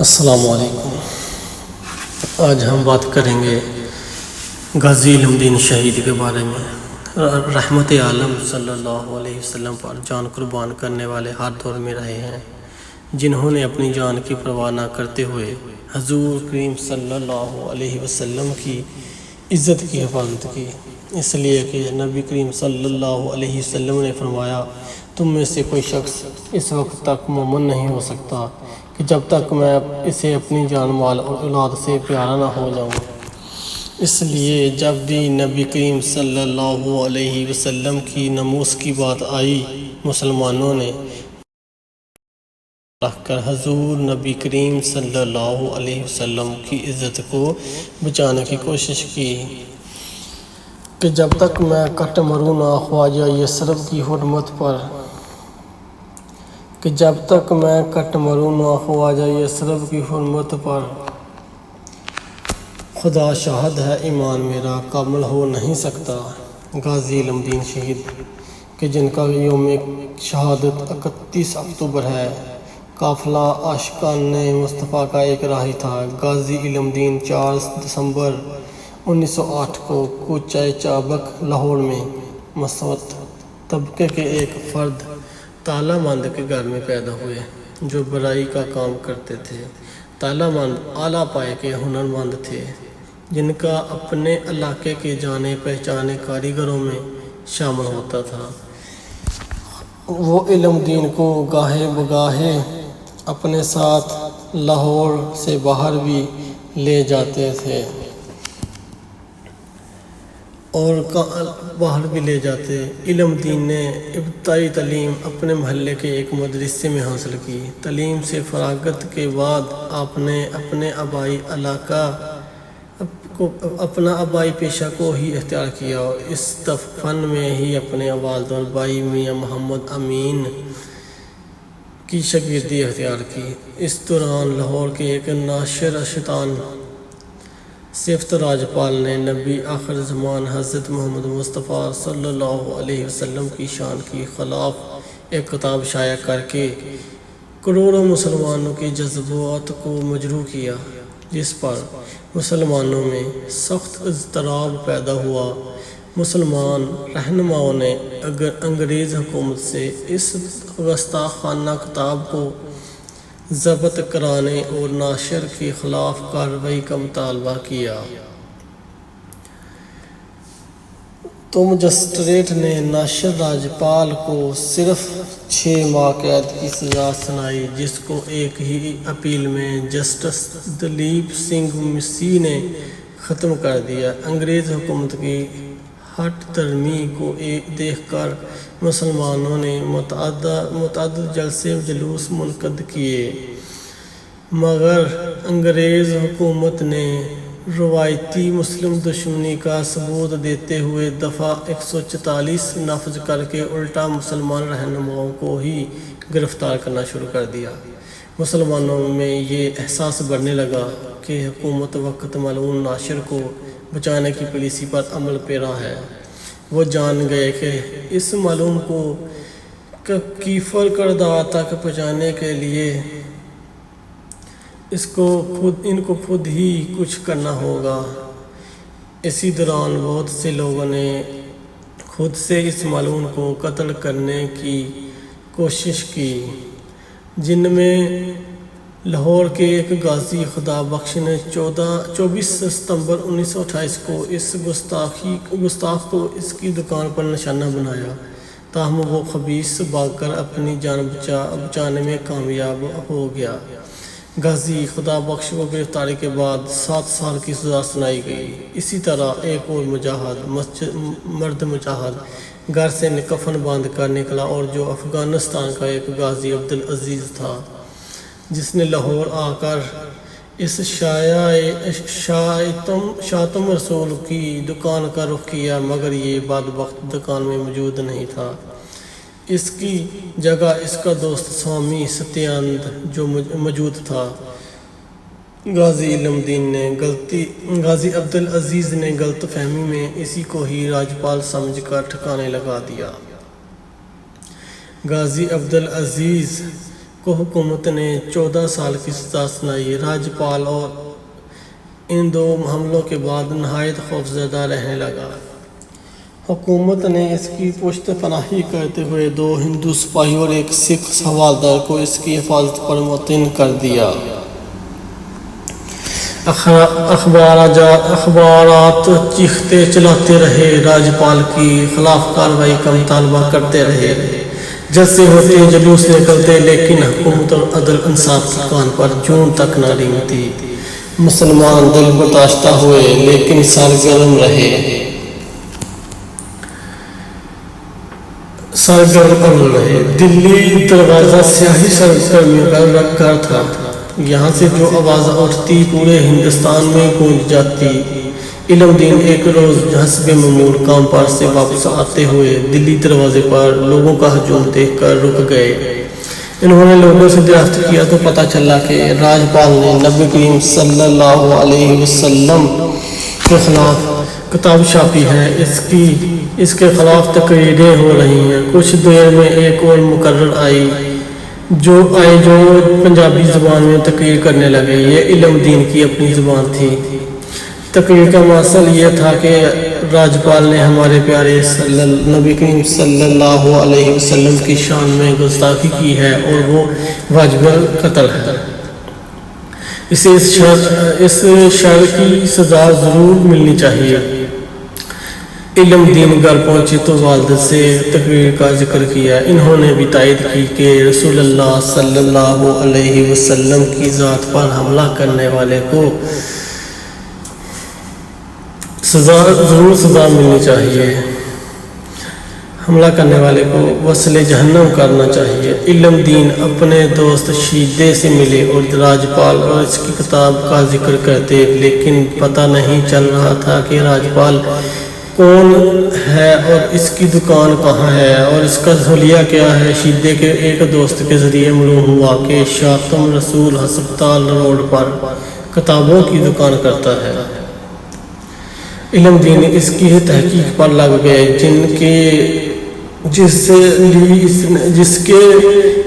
السلام علیکم۔ آج ہم بات کریں گے غازی علم دین شہید کے بارے میں۔ رحمت عالم صلی اللہ علیہ وسلم پر جان قربان کرنے والے ہر دور میں رہے ہیں، جنہوں نے اپنی جان کی پرواہ نہ کرتے ہوئے حضور کریم صلی اللہ علیہ وسلم کی عزت کی حفاظت کی، اس لیے کہ نبی کریم صلی اللہ علیہ وسلم نے فرمایا، تم میں سے کوئی شخص اس وقت تک مومن نہیں ہو سکتا کہ جب تک میں اسے اپنی جان مال اور اولاد سے پیارا نہ ہو جاؤں۔ اس لیے جب بھی نبی کریم صلی اللہ علیہ وسلم کی ناموس کی بات آئی، مسلمانوں نے رکھ کر حضور نبی کریم صلی اللہ علیہ وسلم کی عزت کو بچانے کی کوشش کی کہ جب تک میں کٹ مروں نہ خواجہ یثرب کی حرمت پر، کہ جب تک میں کٹ مروں نہ خواجہ یثرب کی حرمت پر، خدا شاہد ہے ایمان میرا کامل ہو نہیں سکتا۔ غازی علم دین شہید کہ جن کا یوم شہادت 31 اکتوبر ہے، قافلہ عاشقان مصطفیٰ کا ایک راہی تھا۔ غازی علم دین 4 دسمبر 1908 کو کوچہ چابک لاہور میں مسوت طبقے کے ایک فرد تالا مند کے گھر میں پیدا ہوئے جو برائی کا کام کرتے تھے۔ تالا مند اعلیٰ پائے کے ہنرمند تھے، جن کا اپنے علاقے کے جانے پہچانے کاریگروں میں شامل ہوتا تھا۔ وہ علم دین کو گاہے بگاہے اپنے ساتھ لاہور سے باہر بھی لے جاتے تھے علم دین نے ابتدائی تعلیم اپنے محلے کے ایک مدرسے میں حاصل کی۔ تعلیم سے فراغت کے بعد آپ نے اپنا آبائی پیشہ کو ہی اختیار کیا اور اس فن میں ہی اپنے والد اور بھائی میاں محمد امین کی شاگردی اختیار کی۔ اس دوران لاہور کے ایک ناشر اشطان صفت راجپال نے نبی آخر زمان حضرت محمد مصطفیٰ صلی اللہ علیہ وسلم کی شان کی خلاف ایک کتاب شائع کر کے کروڑوں مسلمانوں کے جذبات کو مجروح کیا، جس پر مسلمانوں میں سخت اضطراب پیدا ہوا۔ مسلمان رہنماؤں نے انگریز حکومت سے اس گستاخانہ کتاب کو ضبط کرانے اور ناشر کے خلاف کارروائی کا مطالبہ کیا۔ تو مجسٹریٹ نے ناشر راجپال کو صرف 6 ماہ قید کی سزا سنائی، جس کو ایک ہی اپیل میں جسٹس دلیپ سنگھ مسیح نے ختم کر دیا۔ انگریز حکومت کی ہٹ درمی کو دیکھ کر مسلمانوں نے متعدد جلسے جلوس منعقد کیے، مگر انگریز حکومت نے روایتی مسلم دشمنی کا ثبوت دیتے ہوئے دفعہ 144 نافذ کر کے الٹا مسلمان رہنماؤں کو ہی گرفتار کرنا شروع کر دیا۔ مسلمانوں میں یہ احساس بڑھنے لگا کہ حکومت وقت ملعون ناشر کو بچانے کی پالیسی پر عمل پیرا ہے۔ وہ جان گئے کہ اس ملعون کو کیفر کردار تک پہنچانے کے لیے ان کو خود ہی کچھ کرنا ہوگا۔ اسی دوران بہت سے لوگوں نے خود سے اس ملعون کو قتل کرنے کی کوشش کی، جن میں لاہور کے ایک غازی خدا بخش نے 24 ستمبر 1928 کو اس گستاخ کو اس کی دکان پر نشانہ بنایا، تاہم وہ خبیث بھاگ کر اپنی جان بچانے میں کامیاب ہو گیا۔ غازی خدا بخش کو گرفتاری کے بعد 7 سال کی سزا سنائی گئی۔ اسی طرح ایک اور مرد مجاہد گھر سے کفن باندھ کر نکلا، اور جو افغانستان کا ایک غازی عبدالعزیز تھا، جس نے لاہور آ کر اس شاتم رسول کی دکان کا رخ کیا، مگر یہ بدبخت دکان میں موجود نہیں تھا۔ اس کی جگہ اس کا دوست سوامی ستیاند جو موجود تھا۔ غازی عبدالعزیز نے غلط فہمی میں اسی کو ہی راجپال سمجھ کر ٹھکانے لگا دیا۔ غازی عبدالعزیز کو حکومت نے 14 سال کی سزا سنائی۔ راجپال اور ان 2 حملوں کے بعد نہایت خوفزدہ رہنے لگا۔ حکومت نے اس کی پشت پناہی کرتے ہوئے 2 ہندو سپاہی اور 1 سکھ حوالدار کو اس کی حفاظت پر معتمد کر دیا۔ اخبارات چیختے چلاتے رہے، راجپال کی خلاف کارروائی کا مطالبہ کرتے رہے، جلسے ہوتے، جلوس نکلتے، لیکن حکومت اور عدل انصاف کی کان پر جون تک نہ ریںگتی۔ مسلمان دل برداشتہ ہوئے لیکن سرگرم رہے۔ دلی دروازہ سیاسی سرگرمیوں کا رکھا تھا۔ یہاں سے جو آواز اٹھتی پورے ہندوستان میں گونج جاتی۔ علم دین ایک روز حسب معمول کام پر سے واپس آتے ہوئے دلی دروازے پر لوگوں کا ہجوم دیکھ کر رک گئے۔ انہوں نے لوگوں سے دریافت کیا تو پتہ چلا کہ راجپال نے نبی کریم صلی اللہ علیہ وسلم کے خلاف کتاب چھاپی ہے، اس کے خلاف تقریریں ہو رہی ہیں۔ کچھ دیر میں ایک اور مقرر آئے جو پنجابی زبان میں تقریر کرنے لگے۔ یہ علم دین کی اپنی زبان تھی۔ تقریر کا مقصد یہ تھا کہ راجپال نے ہمارے پیارے نبی کریم صلی اللہ علیہ وسلم کی شان میں گستاخی کی ہے اور وہ واجب القتل ہے۔ اسے اس شر کی سزا ضرور ملنی چاہیے۔ علم دین گھر پہنچے تو والد سے تقریر کا ذکر کیا۔ انہوں نے بھی تائید کی کہ رسول اللہ صلی اللہ علیہ وسلم کی ذات پر حملہ کرنے والے کو ضرور سزا ملنی چاہیے، حملہ کرنے والے کو وصل جہنم کرنا چاہیے۔ علم دین اپنے دوست شیدے سے ملے اور راجپال اور اس کی کتاب کا ذکر کرتے، لیکن پتہ نہیں چل رہا تھا کہ راجپال کون ہے اور اس کی دکان کہاں ہے اور اس کا حلیہ کیا ہے۔ شیدے کے ایک دوست کے ذریعے معلوم ہوا کہ شاطم رسول ہسپتال روڈ پر کتابوں کی دکان کرتا ہے۔ علم دین اس کی تحقیق پر لگ گئے، جس کے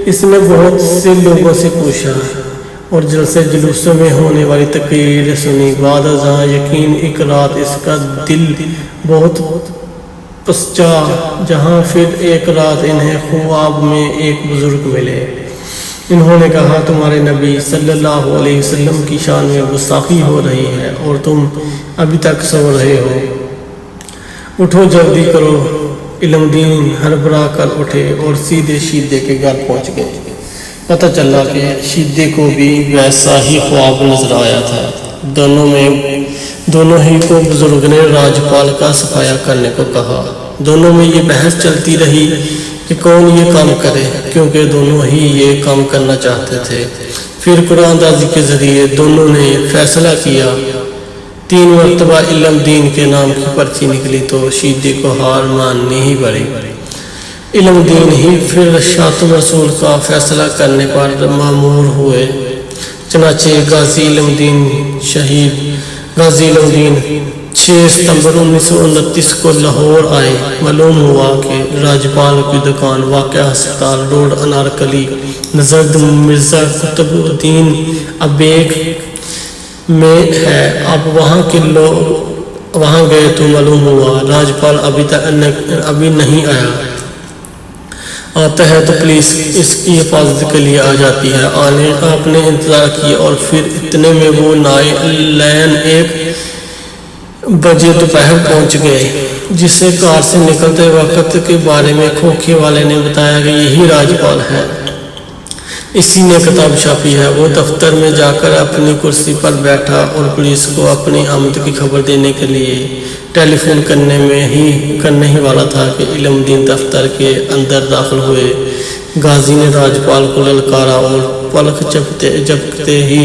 اس نے بہت سے لوگوں سے پوچھا اور جلسے جلوسوں میں ہونے والی تقریر سنی۔ بعد ازاں یقین ایک رات اس کا دل بہت پسچا، جہاں پھر ایک رات انہیں خواب میں ایک بزرگ ملے۔ انہوں نے کہا تمہارے نبی صلی اللہ علیہ وسلم کی شان میں گستاخی ہو رہی ہے اور تم ابھی تک سو رہے ہو، اٹھو جلدی کرو۔ علم دین ہڑبڑا کر اٹھے اور سیدھے شیدے کے گھر پہنچ گئے۔ پتہ چلا کہ شیدے کو بھی ویسا ہی خواب نظر آیا تھا۔ دونوں ہی کو بزرگ نے راجپال کا صفایا کرنے کو کہا۔ دونوں میں یہ بحث چلتی رہی کہ کون یہ کام کرے، کیونکہ دونوں ہی یہ کام کرنا چاہتے تھے۔ پھر قرآن دازی کے ذریعے دونوں نے فیصلہ کیا۔ 3 مرتبہ علم دین کے نام کی پرچی نکلی تو شیدے کو ہار ماننی ہی پڑی۔ علم دین ہی پھر شاطم رسول کا فیصلہ کرنے پر مامور ہوئے۔ چنانچہ غازی علم دین 6 ستمبر 1929 کو لاہور آئے۔ معلوم ہوا کہ راجپال کی دکان واقع ہسپتال روڈ انارکلی نژد مرزا قطب الدین ایبک میں ہے۔ اب وہاں گئے تو معلوم ہوا راجپال ابھی نہیں آیا۔ آتا ہے تو پولیس اس کی حفاظت کے لیے آ جاتی ہے۔ آپ نے انتظار کیا اور پھر اتنے میں وہ لین 1 بجے دوپہر پہنچ گئے، جسے کار سے نکلتے وقت کے بارے میں کھوکھے والے نے بتایا کہ یہی راجپال ہے، اسی نے کتاب چھاپی ہے۔ وہ دفتر میں جا کر اپنی کرسی پر بیٹھا اور پولیس کو اپنی آمد کی خبر دینے کے لیے ٹیلی فون کرنے ہی والا تھا کہ علم دین دفتر کے اندر داخل ہوئے۔ غازی نے راجپال کو للکارا اور پلک جھپکتے ہی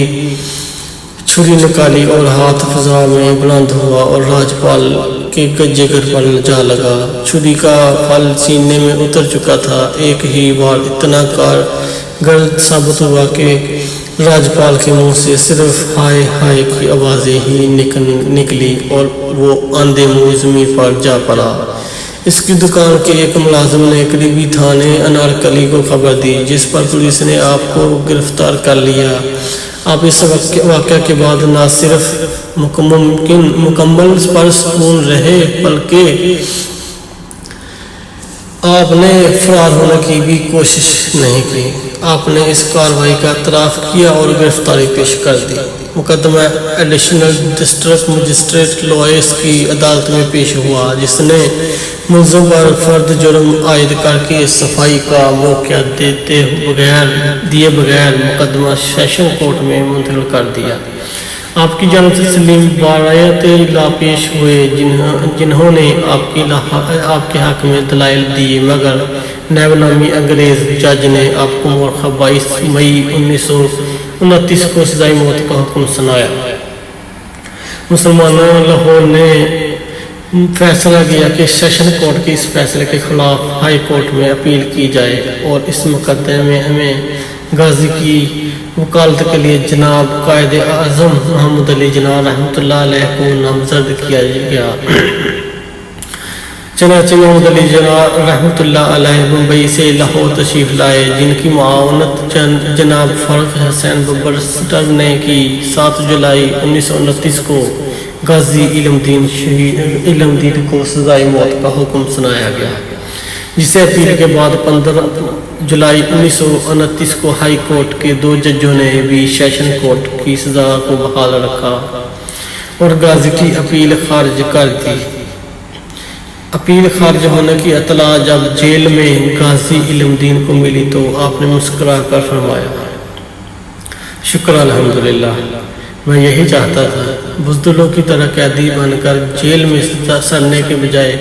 چھری نکالی اور ہاتھ فضا میں بلند ہوا اور راجپال کے گجے پر جا لگا۔ چھری کا پھل سینے میں اتر چکا تھا۔ ایک ہی بار اتنا کارگر ثابت ہوا کہ راجپال کے منہ سے صرف ہائے ہائے کی آوازیں ہی نکلی اور وہ آندھے منہ زمین پر جا پڑا۔ اس کی دکان کے ایک ملازم نے قریبی تھانے انارکلی کو خبر دی، جس پر پولیس نے آپ کو گرفتار کر لیا۔ آپ اس واقعہ کے بعد نہ صرف مکمل پرسکون رہے بلکہ آپ نے فرار ہونے کی بھی کوشش نہیں کی۔ آپ نے اس کارروائی کا اعتراف کیا اور گرفتاری پیش کر دی۔ مقدمہ ایڈیشنل ڈسٹرکٹ مجسٹریٹ لوئس کی عدالت میں پیش ہوا، جس نے ملزم پر فرد جرم عائد کر کے صفائی کا موقع دیے بغیر مقدمہ سیشن کورٹ میں منتقل کر دیا۔ آپ کی جانب سے سلیم بارایت لا پیش ہوئے، جنہوں نے آپ کے حق میں دلائل دیے، مگر نیب نامی انگریز جج نے آپ کو مورخہ 22 مئی 1929 کو سزائے موت کا حکم سنایا۔ مسلمانوں لاہور نے فیصلہ کیا کہ سیشن کورٹ کے اس فیصلے کے خلاف ہائی کورٹ میں اپیل کی جائے اور اس مقدمے میں غازی کی وکالت کے لیے جناب قائد اعظم محمد علی جناح رحمۃ اللہ علیہ کو نامزد کیا گیا۔ چنانچہ محمد علی جناح رحمۃ اللہ علیہ ممبئی سے لاہور تشریف لائے، جن کی معاونت جناب فرخ حسین برسٹر نے کی۔ 7 جولائی 1929 کو غازی علم دین کو سزائے موت کا حکم سنایا گیا، جسے اپیل کے بعد 15 جولائی 1929 کو ہائی کورٹ کے 2 ججوں نے بھی سیشن کورٹ کی سزا کو بحال رکھا اور غازی کی اپیل خارج کر دی۔ اپیل خارج ہونے کی اطلاع جب جیل میں غازی علم دین کو ملی تو آپ نے مسکرا کر فرمایا، شکر الحمدللہ، میں یہی چاہتا تھا، بزدلوں کی طرح قیدی بن کر جیل میں سڑنے کے بجائے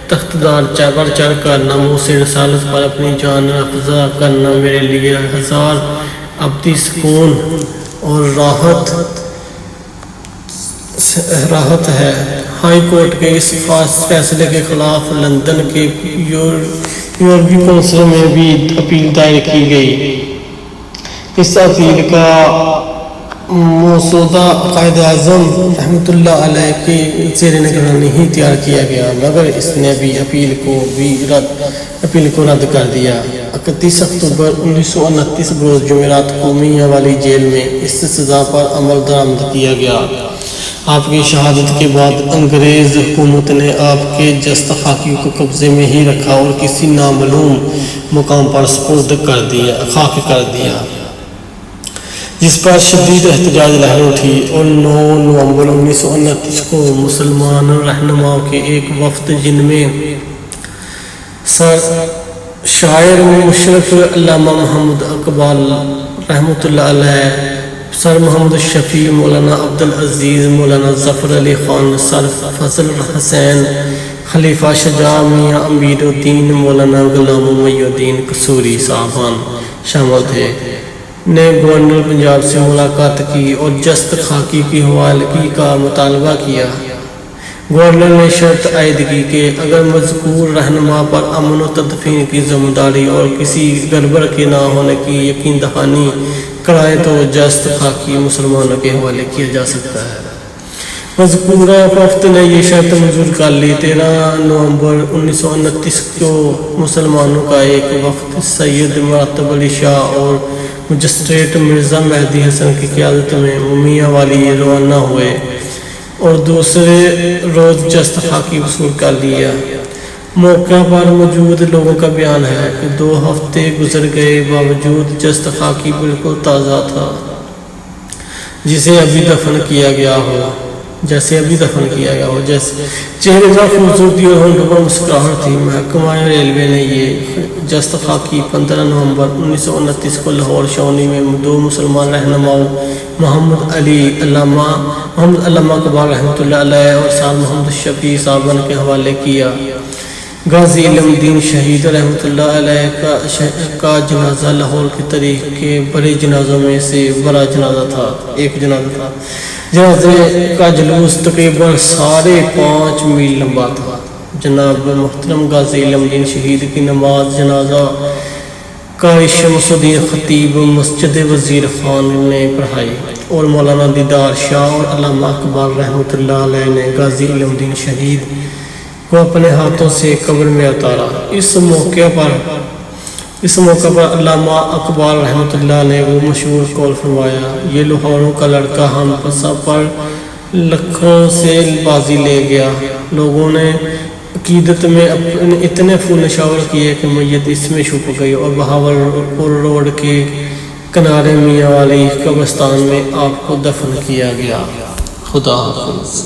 تختدار پر چڑھ کر ناموس رسالت پر اپنی جان افزا کرنا میرے لیے ہزار ابدی سکون اور راحت ہے۔ ہائی کورٹ کے اس فیصلے کے خلاف لندن کے یورپی کونسل میں بھی اپیل دائر کی گئی۔ اس اپیل کا مسودہ قائد اعظم رحمۃ اللہ علیہ کے زیر نگرانی ہی تیار کیا گیا، مگر اس نے بھی اپیل کو رد کر دیا۔ 31 اکتوبر 1929 بروز جمعرات کو میاں والی جیل میں اس سزا پر عمل درآمد کیا گیا۔ آپ کی شہادت کے بعد انگریز حکومت نے آپ کے جسد خاکی کو قبضے میں ہی رکھا اور کسی نامعلوم مقام پر سپرد خاک کر دیا، جس پر شدید احتجاج لہر اٹھی اور 9 نومبر 1929 کو مسلمان رہنماؤں کے ایک وفد، جن میں شاعر مشرف علامہ محمد اقبال رحمۃ اللہ علیہ، سر محمد شفیع، مولانا عبدالعزیز، مولانا ظفر علی خان، سر فضل حسین، خلیفہ شجاع میاں امیر الدین، مولانا غلام محی الدین قصوری صاحبان شامل تھے، نے گورنر پنجاب سے ملاقات کی اور جسد خاکی کی حوالگی کا مطالبہ کیا۔ گورنر نے شرط عائد کی کہ اگر مذکور رہنما پر امن و تدفین کی ذمہ داری اور کسی گڑبڑ کے نہ ہونے کی یقین دہانی کرائے تو جسد خاکی مسلمانوں کے حوالے کیا جا سکتا ہے۔ مذکورہ وفد نے یہ شرط منظور کر لی۔ 13 نومبر 1929 کو مسلمانوں کا ایک وفد سید مرتب علی شاہ اور مجسٹریٹ مرزا مہدی حسن کی قیادت میں میاں والی روانہ ہوئے اور دوسرے روز جسد خاکی وصول کر لیا۔ موقع پر موجود لوگوں کا بیان ہے کہ 2 ہفتے گزر گئے، باوجود جسد خاکی بالکل تازہ تھا، جیسے ابھی دفن کیا گیا ہو، جیسے چہرے پر خوبصورتی اور ہونٹوں پر مسکراہٹ تھی۔ محکمہ ریلوے نے یہ جسد خاکی 15 نومبر 1929 کو لاہور چھاؤنی میں 2 مسلمان رہنماؤں محمد علامہ اقبال رحمۃ اللہ علیہ اور سر محمد شفیع صاحبان کے حوالے کیا۔ غازی علم دین شہید رحمۃ اللہ علیہ کا جنازہ لاہور کی تاریخ کے بڑے جنازوں میں سے بڑا جنازہ تھا۔ جنازے کا جلوس تقریباً 5.5 میل لمبا تھا۔ جناب محترم غازی علم دین شہید کی نماز جنازہ قاری شمس الدین خطیب مسجد وزیر خان نے پڑھائی اور مولانا دیدار شاہ اور علامہ اقبال رحمۃ اللہ علیہ نے غازی علم دین شہید کو اپنے ہاتھوں سے قبر میں اتارا۔ اس موقع پر علامہ اقبال رحمۃ اللہ نے وہ مشہور قول فرمایا، یہ لاہوروں کا لڑکا ہم پسا پر لکھوں سے بازی لے گیا۔ لوگوں نے عقیدت میں اتنے پھول نشاور کیے کہ میت اس میں چھپ گئی اور بہاولپور روڈ کے کنارے میاں والی قبرستان میں آپ کو دفن کیا گیا۔ خدا حافظ۔